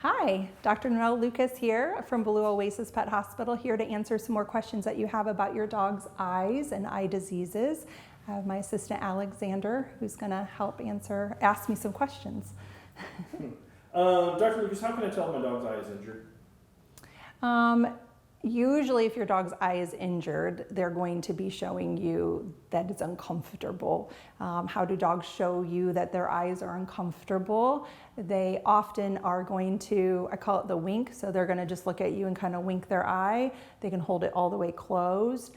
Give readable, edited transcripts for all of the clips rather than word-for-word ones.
Hi, Dr. Noelle Lucas here from Blue Oasis Pet Hospital, here to answer some more questions that you have about your dog's eyes and eye diseases. I have my assistant Alexander who's going to help ask me some questions. Dr. Lucas, how can I tell if my dog's eye is injured? Usually if your dog's eye is injured, they're going to be showing you that it's uncomfortable. How do dogs show you that their eyes are uncomfortable? They often are going to, I call it the wink, so they're going to just look at you and kind of wink their eye. They can hold it all the way closed.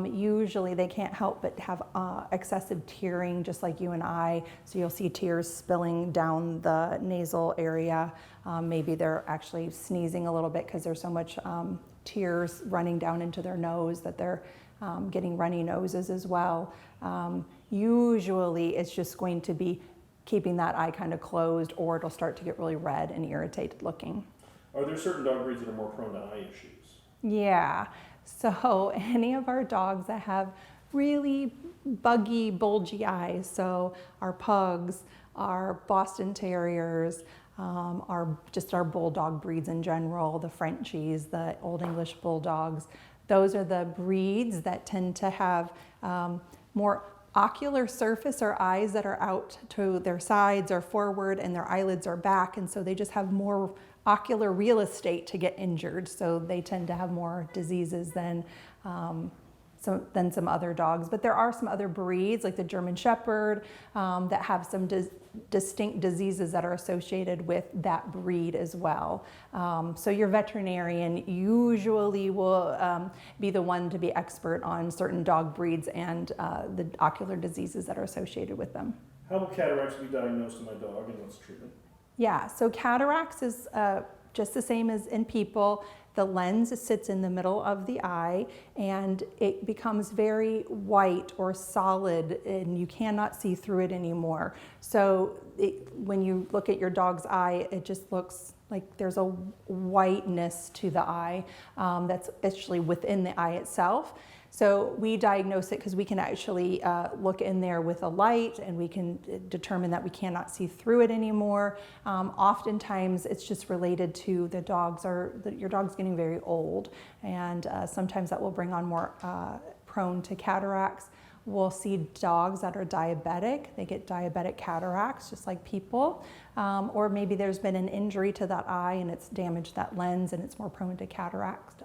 Usually they can't help but have excessive tearing, just like you and I, so you'll see tears spilling down the nasal area. Maybe they're actually sneezing a little bit because there's so much tears running down into their nose that they're getting runny noses as well. Usually it's just going to be keeping that eye kind of closed, or it'll start to get really red and irritated looking. Are there certain dog breeds that are more prone to eye issues? Yeah, so any of our dogs that have really buggy, bulgy eyes, so our pugs, our Boston Terriers, our bulldog breeds in general, the Frenchies, the Old English Bulldogs, those are the breeds that tend to have more ocular surface, or eyes that are out to their sides or forward and their eyelids are back, and so they just have more ocular real estate to get injured, so they tend to have more diseases than some other dogs. But there are some other breeds like the German Shepherd that have some distinct diseases that are associated with that breed as well. So your veterinarian usually will be the one to be expert on certain dog breeds and the ocular diseases that are associated with them. How will cataracts be diagnosed in my dog, and what's the treatment? Yeah, so cataracts is just the same as in people. The lens sits in the middle of the eye and it becomes very white or solid and you cannot see through it anymore. So when you look at your dog's eye, it just looks like there's a whiteness to the eye that's actually within the eye itself. So we diagnose it because we can actually look in there with a light and we can determine that we cannot see through it anymore. Oftentimes it's just related to your dog's getting very old, and sometimes that will bring on more prone to cataracts. We'll see dogs that are diabetic. They get diabetic cataracts just like people, or maybe there's been an injury to that eye and it's damaged that lens and it's more prone to cataracts.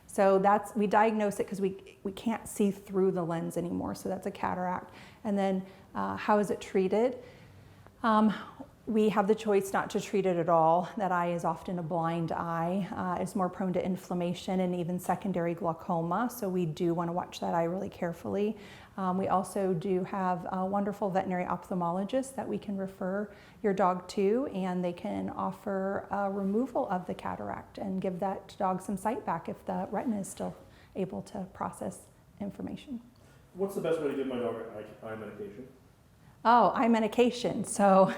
So we diagnose it because we can't see through the lens anymore, so that's a cataract. And then how is it treated? We have the choice not to treat it at all. That eye is often a blind eye. It's more prone to inflammation and even secondary glaucoma, so we do want to watch that eye really carefully. We also do have wonderful veterinary ophthalmologists that we can refer your dog to, and they can offer a removal of the cataract and give that dog some sight back if the retina is still able to process information. What's the best way to give my dog eye medication? Oh, eye medication. So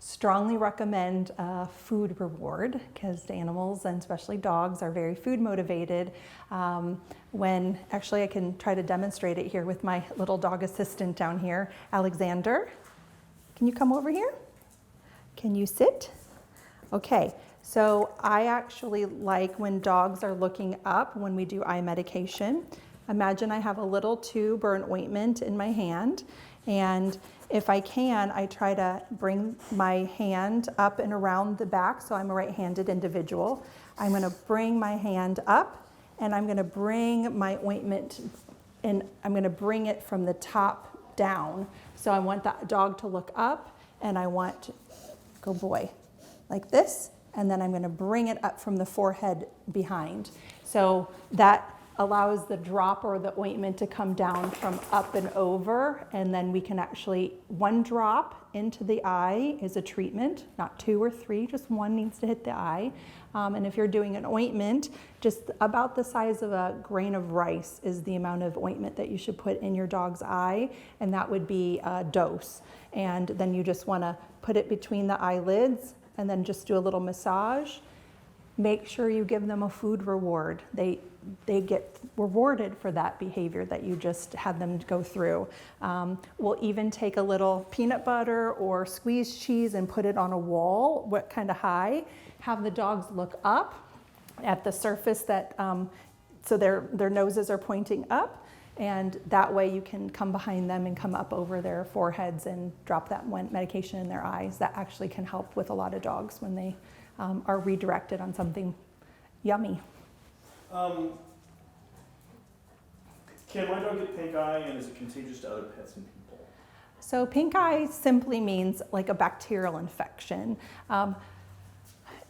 strongly recommend food reward, because the animals, and especially dogs, are very food motivated. Actually I can try to demonstrate it here with my little dog assistant down here, Alexander. Can you come over here? Can you sit? Okay, so I actually like when dogs are looking up when we do eye medication. Imagine I have a little tube or an ointment in my hand, and if I can, I try to bring my hand up and around the back, so I'm a right-handed individual. I'm going to bring my hand up, and I'm going to bring my ointment, and I'm going to bring it from the top down. So I want the dog to look up, and I want, go boy, like this, and then I'm going to bring it up from the forehead behind. So that allows the drop or the ointment to come down from up and over, and then we can actually, one drop into the eye is a treatment, not 2 or 3, just one needs to hit the eye. And if you're doing an ointment, just about the size of a grain of rice is the amount of ointment that you should put in your dog's eye, and that would be a dose. And then you just want to put it between the eyelids and then just do a little massage. make sure you give them a food reward. They get rewarded for that behavior that you just had them go through. We'll even take a little peanut butter or squeezed cheese and put it on a wall, what kind of high, have the dogs look up at the surface that, so their noses are pointing up, and that way you can come behind them and come up over their foreheads and drop that medication in their eyes. That actually can help with a lot of dogs when they are redirected on something yummy. Can my dog get pink eye, and is it contagious to other pets and people? So pink eye simply means like a bacterial infection.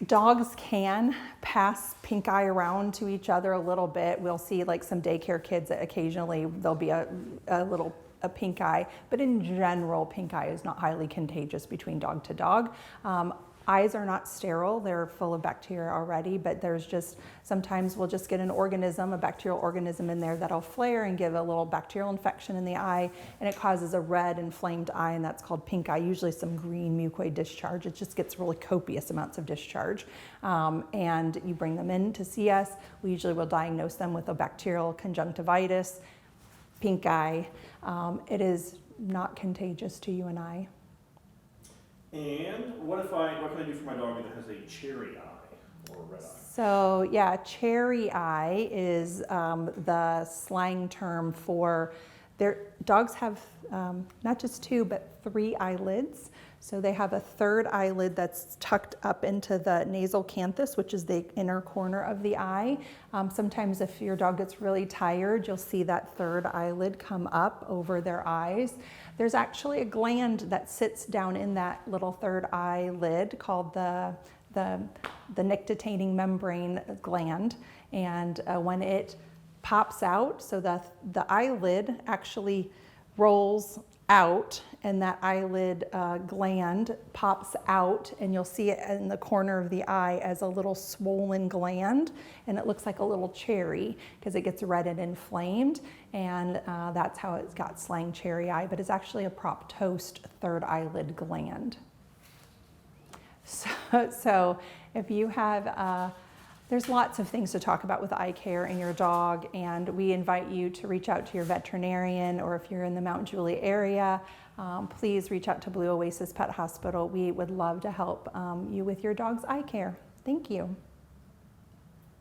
Dogs can pass pink eye around to each other a little bit. We'll see like some daycare kids that occasionally there'll be a pink eye, but in general, pink eye is not highly contagious between dog to dog. Eyes are not sterile, they're full of bacteria already, but there's just, sometimes we'll just get an organism, a bacterial organism in there that'll flare and give a little bacterial infection in the eye, and it causes a red inflamed eye, and that's called pink eye, usually some green mucoid discharge. It just gets really copious amounts of discharge. And you bring them in to see us. We usually will diagnose them with a bacterial conjunctivitis, pink eye. It is not contagious to you and I. And what can I do for my dog that has a cherry eye or a red eye? So yeah, cherry eye is the slang term for dogs have not just 2, but 3 eyelids. So they have a third eyelid that's tucked up into the nasal canthus, which is the inner corner of the eye. Sometimes if your dog gets really tired, you'll see that third eyelid come up over their eyes. There's actually a gland that sits down in that little third eyelid called the nictitating membrane gland. And when it pops out, so the eyelid actually rolls out, and that eyelid gland pops out, and you'll see it in the corner of the eye as a little swollen gland, and it looks like a little cherry because it gets red and inflamed, and that's how it's got slang cherry eye, but it's actually a proptost third eyelid gland. So if you have there's lots of things to talk about with eye care in your dog, and we invite you to reach out to your veterinarian, or if you're in the Mount Juliet area, please reach out to Blue Oasis Pet Hospital. We would love to help you with your dog's eye care. Thank you.